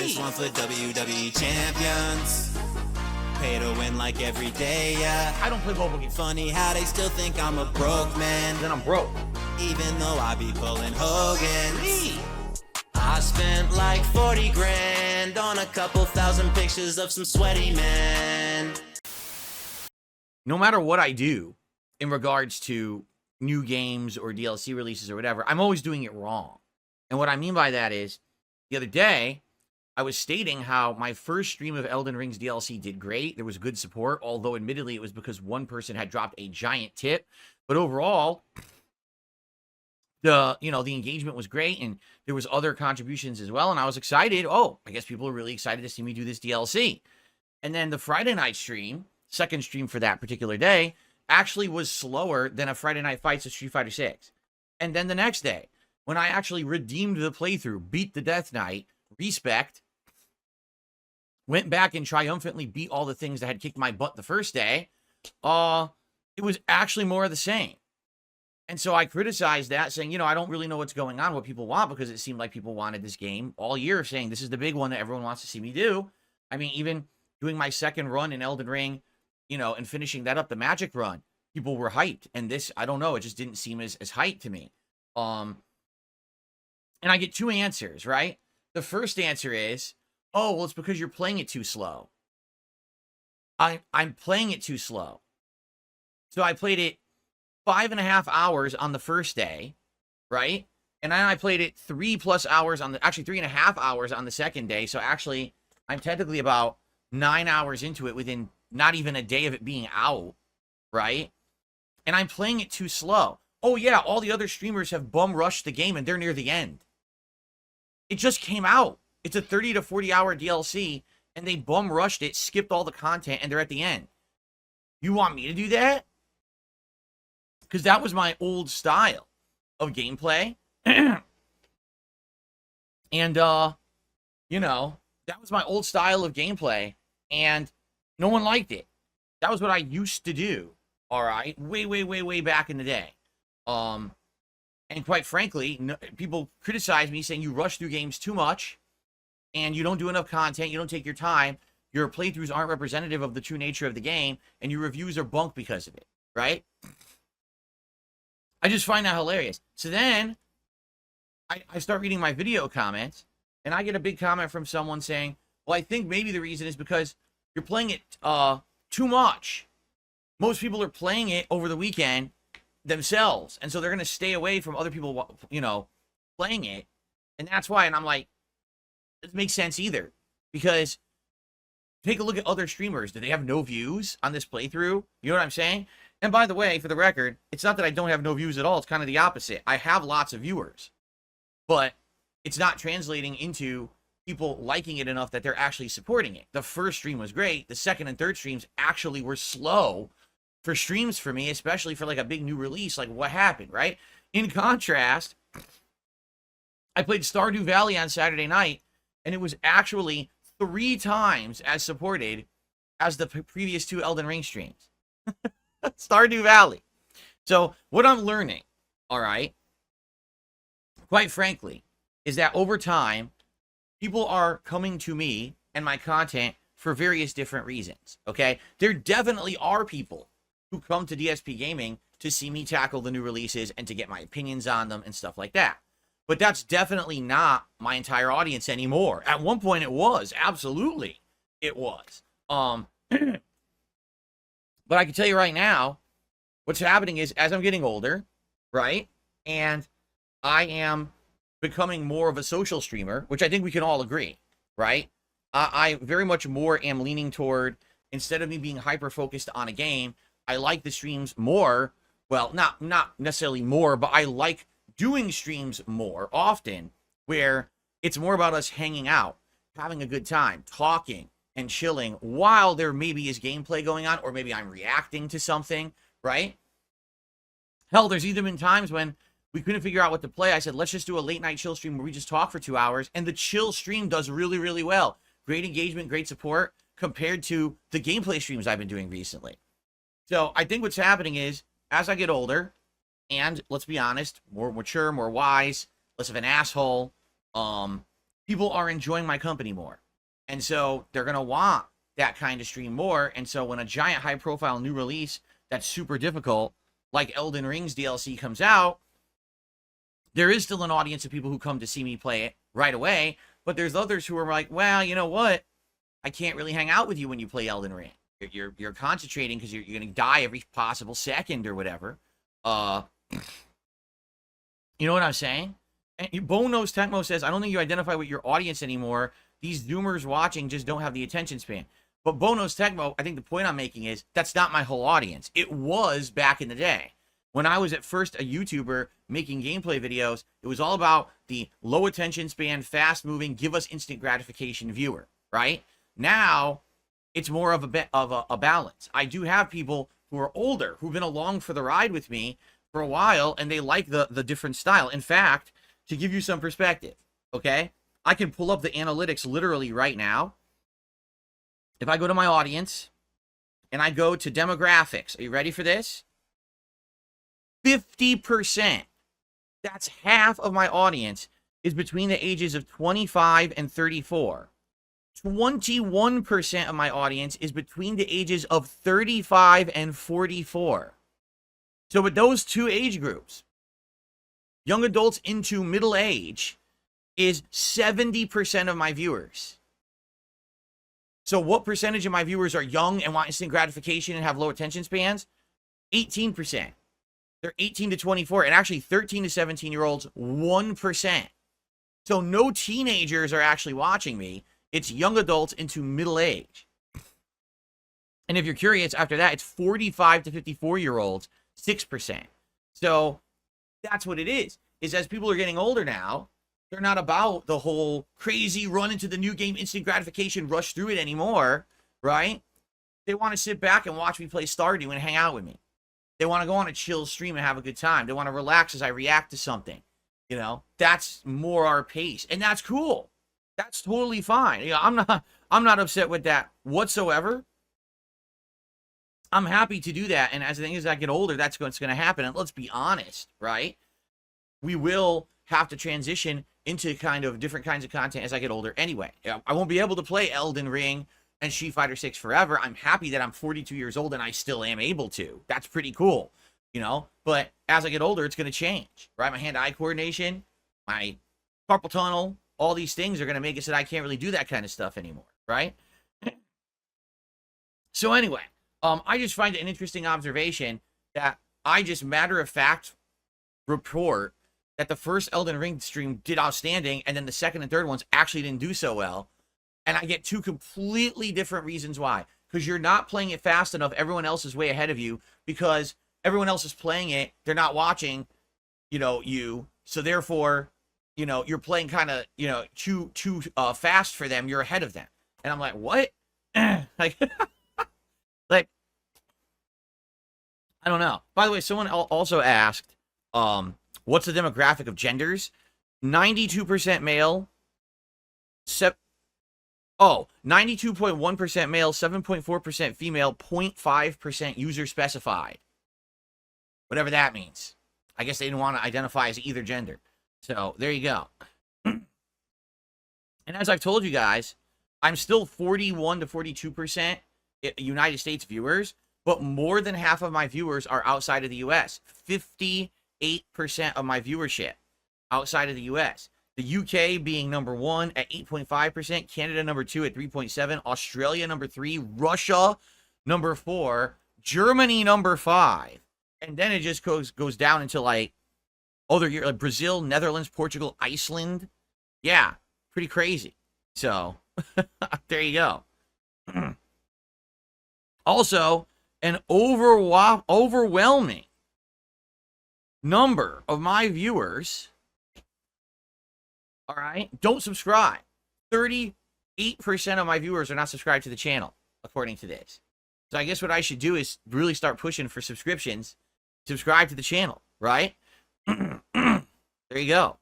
This one for WWE champions. Pay to win like every day, yeah. I don't play mobile games. Funny how they still think I'm a broke man. Then I'm broke. Even though I be pulling Hogan's. I spent like 40 grand on a couple thousand pictures of some sweaty men. No matter what I do in regards to new games or DLC releases or whatever, I'm always doing it wrong. And what I mean by that is, the other day, I was stating how my first stream of Elden Ring's DLC did great. There was good support, although admittedly it was because one person had dropped a giant tip. But overall, the engagement was great, and there was other contributions as well, and I was excited. Oh, I guess people are really excited to see me do this DLC. And then the Friday night stream, second stream for that particular day, actually was slower than a Friday Night Fights of Street Fighter 6. And then the next day, when I actually redeemed the playthrough, beat the Death Knight, respect, went back and triumphantly beat all the things that had kicked my butt the first day, it was actually more of the same. And so I criticized that, saying, I don't really know what's going on, what people want, because it seemed like people wanted this game all year, saying this is the big one that everyone wants to see me do. I mean, even doing my second run in Elden Ring, and finishing that up, the Magic run, people were hyped. And this, I don't know, it just didn't seem as hyped to me. And I get two answers, right? The first answer is, oh, well, it's because you're playing it too slow. I'm playing it too slow. So I played it 5.5 hours on the first day, right? And then I played it 3+ hours actually 3.5 hours on the second day. So actually, I'm technically about 9 hours into it within not even a day of it being out, right? And I'm playing it too slow. Oh yeah, all the other streamers have bum rushed the game and they're near the end. It just came out. It's a 30 to 40 hour DLC and they bum rushed it, skipped all the content, and they're at the end. You want me to do that? Because that was my old style of gameplay. And, that was my old style of gameplay, and no one liked it. That was what I used to do, all right? Way back in the day. And quite frankly, people criticize me saying you rush through games too much, and you don't do enough content, you don't take your time, your playthroughs aren't representative of the true nature of the game, and your reviews are bunk because of it, right? I just find that hilarious. So then, I start reading my video comments, and I get a big comment from someone saying, well, I think maybe the reason is because you're playing it too much. Most people are playing it over the weekend themselves, and so they're going to stay away from other people, playing it, and that's why. And I'm like, it doesn't make sense either, because take a look at other streamers. Do they have no views on this playthrough? You know what I'm saying? And by the way, for the record, it's not that I don't have no views at all. It's kind of the opposite. I have lots of viewers, but it's not translating into people liking it enough that they're actually supporting it. The first stream was great. The second and third streams actually were slow for streams for me, especially for like a big new release. Like, what happened, right? In contrast, I played Stardew Valley on Saturday night, and it was actually 3 times as supported as the previous 2 Elden Ring streams. Stardew Valley. So what I'm learning, all right, quite frankly, is that over time, people are coming to me and my content for various different reasons, okay? There definitely are people who come to DSP Gaming to see me tackle the new releases and to get my opinions on them and stuff like that. But that's definitely not my entire audience anymore. At one point it was, absolutely it was. But I can tell you right now, what's happening is, as I'm getting older, right, and I am becoming more of a social streamer, which I think we can all agree, right? I very much more am leaning toward, instead of me being hyper-focused on a game, I like the streams more. Well, not necessarily more, but I like doing streams more often, where it's more about us hanging out, having a good time, talking, and chilling while there maybe is gameplay going on, or maybe I'm reacting to something, right? Hell, there's even been times when we couldn't figure out what to play. I said, let's just do a late night chill stream where we just talk for 2 hours, and the chill stream does really well. Great engagement, great support compared to the gameplay streams I've been doing recently. So I think what's happening is, as I get older, and let's be honest, more mature, more wise, less of an asshole, people people are enjoying my company more. And so they're going to want that kind of stream more. And so when a giant high profile new release that's super difficult, like Elden Ring's DLC comes out, there is still an audience of people who come to see me play it right away. But there's others who are like, well, you know what? I can't really hang out with you when you play Elden Ring. You're concentrating because you're going to die every possible second or whatever. You know what I'm saying? And Bone Nose Tecmo says, I don't think you identify with your audience anymore. These Zoomers watching just don't have the attention span. But Bone Nose Tecmo, I think the point I'm making is that's not my whole audience. It was back in the day. When I was at first a YouTuber making gameplay videos, it was all about the low attention span, fast moving, give us instant gratification viewer, right? Now, it's more of a balance. I do have people who are older, who've been along for the ride with me for a while, and they like the different style. In fact, to give you some perspective, okay? I can pull up the analytics literally right now. If I go to my audience, and I go to demographics, are you ready for this? 50%, that's half of my audience, is between the ages of 25 and 34. 21% of my audience is between the ages of 35 and 44. So with those two age groups, young adults into middle age is 70% of my viewers. So what percentage of my viewers are young and want instant gratification and have low attention spans? 18%. They're 18 to 24, and actually 13 to 17-year-olds, 1%. So no teenagers are actually watching me. It's young adults into middle age. And if you're curious, after that, it's 45 to 54-year-olds, 6%. So that's what it is as people are getting older now, they're not about the whole crazy run into the new game, instant gratification, rush through it anymore, right? They want to sit back and watch me play Stardew and hang out with me. They want to go on a chill stream and have a good time. They want to relax as I react to something. You know, that's more our pace, and that's cool. That's totally fine. You know, I'm not upset with that whatsoever. I'm happy to do that, and as the thing is, I get older, that's what's going to happen. And let's be honest, right? We will have to transition into kind of different kinds of content as I get older anyway. I won't be able to play Elden Ring and Street Fighter 6 forever. I'm happy that I'm 42 years old and I still am able to. That's pretty cool, you know? But as I get older, it's going to change, right? My hand-eye coordination, my carpal tunnel, all these things are going to make it so that I can't really do that kind of stuff anymore, right? So anyway, I just find it an interesting observation that I just matter-of-fact report that the first Elden Ring stream did outstanding, and then the second and third ones actually didn't do so well. And I get two completely different reasons why. Because you're not playing it fast enough. Everyone else is way ahead of you. Because everyone else is playing it. They're not watching, you know, you. So therefore, you know, you're playing kind of, you know, too fast for them. You're ahead of them. And I'm like, what? like, like, I don't know. By the way, someone also asked, what's the demographic of genders? 92% male, 92.1% male, 7.4% female, 0.5% user specified. Whatever that means. I guess they didn't want to identify as either gender. So, there you go. And as I've told you guys, I'm still 41 to 42% United States viewers, but more than half of my viewers are outside of the U.S. 58% of my viewership outside of the U.S. The UK being number 1 at 8.5%, Canada number 2 at 3.7%, Australia number 3, Russia number 4, Germany number 5, and then it just goes down into like other years, like Brazil, Netherlands, Portugal, Iceland. Yeah, pretty crazy. So there you go. Also, an overwhelming number of my viewers, all right, don't subscribe. 38% of my viewers are not subscribed to the channel, according to this. So I guess what I should do is really start pushing for subscriptions. Subscribe to the channel, right? There you go.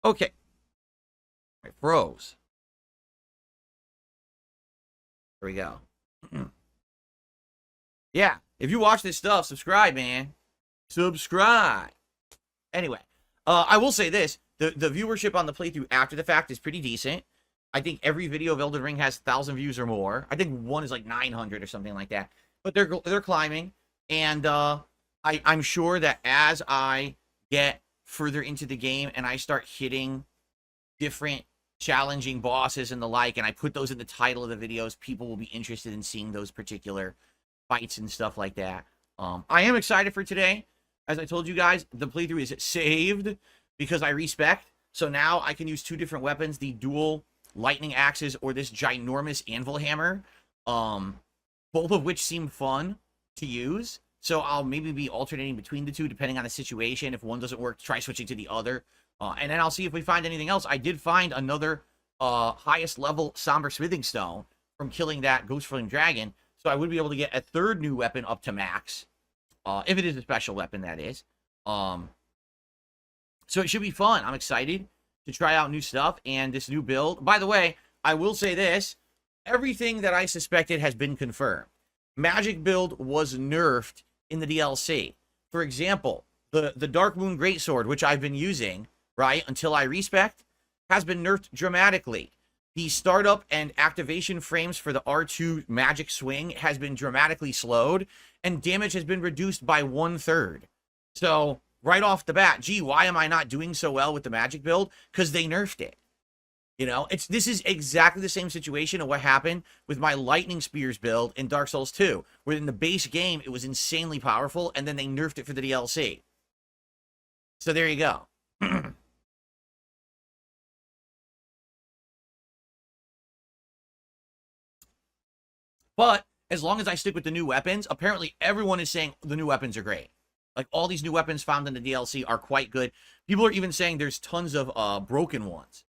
Okay. It froze. There we go. Yeah, if you watch this stuff, subscribe, man. Subscribe. Anyway, I will say this. The viewership on the playthrough after the fact is pretty decent. I think every video of Elden Ring has 1,000 views or more. I think one is like 900 or something like that. But they're climbing, and I'm sure that as I get further into the game and I start hitting different challenging bosses and the like, and I put those in the title of the videos, people will be interested in seeing those particular fights and stuff like that. I am excited for today. As I told you guys, the playthrough is saved because I respec. So now I can use 2 different weapons, the dual lightning axes or this ginormous anvil hammer, both of which seem fun to use. So I'll maybe be alternating between the 2 depending on the situation. If one doesn't work, try switching to the other. And then I'll see if we find anything else. I did find another highest level somber smithing stone from killing that ghost flame dragon. So I would be able to get a 3rd new weapon up to max. If it is a special weapon, that is. So it should be fun. I'm excited to try out new stuff and this new build. By the way, I will say this. Everything that I suspected has been confirmed. Magic build was nerfed in the DLC. For example, the Dark Moon Greatsword, which I've been using, right, until I respec, has been nerfed dramatically. The startup and activation frames for the R2 magic swing has been dramatically slowed, and damage has been reduced by 1/3. So, right off the bat, gee, why am I not doing so well with the magic build? Because they nerfed it. You know, this is exactly the same situation of what happened with my Lightning Spears build in Dark Souls 2, where in the base game, it was insanely powerful, and then they nerfed it for the DLC. So there you go. But as long as I stick with the new weapons, apparently everyone is saying the new weapons are great. Like, all these new weapons found in the DLC are quite good. People are even saying there's tons of broken ones.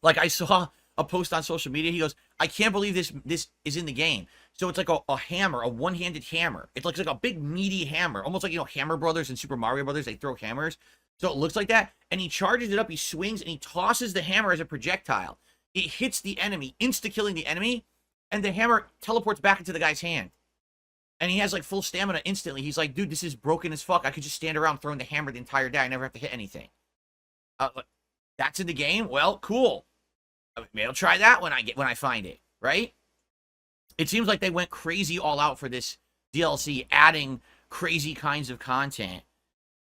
Like, I saw a post on social media. He goes, I can't believe this is in the game. So it's like a hammer, a one-handed hammer. It looks like a big, meaty hammer. Almost like, you know, Hammer Brothers and Super Mario Brothers, they throw hammers. So it looks like that. And he charges it up, he swings, and he tosses the hammer as a projectile. It hits the enemy, insta-killing the enemy, and the hammer teleports back into the guy's hand. And he has, like, full stamina instantly. He's like, dude, this is broken as fuck. I could just stand around throwing the hammer the entire day. I never have to hit anything. That's in the game? Well, cool. Maybe I'll try that when I find it, right? It seems like they went crazy all out for this DLC, adding crazy kinds of content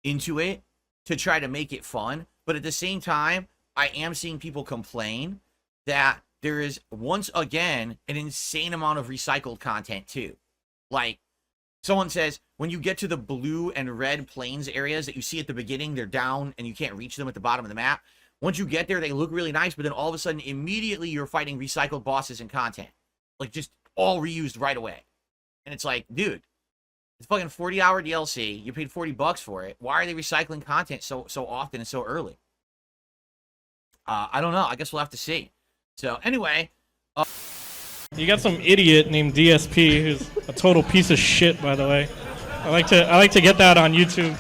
into it to try to make it fun. But at the same time, I am seeing people complain that there is, once again, an insane amount of recycled content, too. Like, someone says, when you get to the blue and red plains areas that you see at the beginning, they're down and you can't reach them at the bottom of the map. Once you get there, they look really nice, but then all of a sudden, immediately you're fighting recycled bosses and content. Like, just all reused right away. And it's like, dude, it's fucking 40-hour DLC. You paid $40 for it. Why are they recycling content so often and so early? I don't know. I guess we'll have to see. So, anyway. You got some idiot named DSP who's a total piece of shit, by the way. I like to get that on YouTube.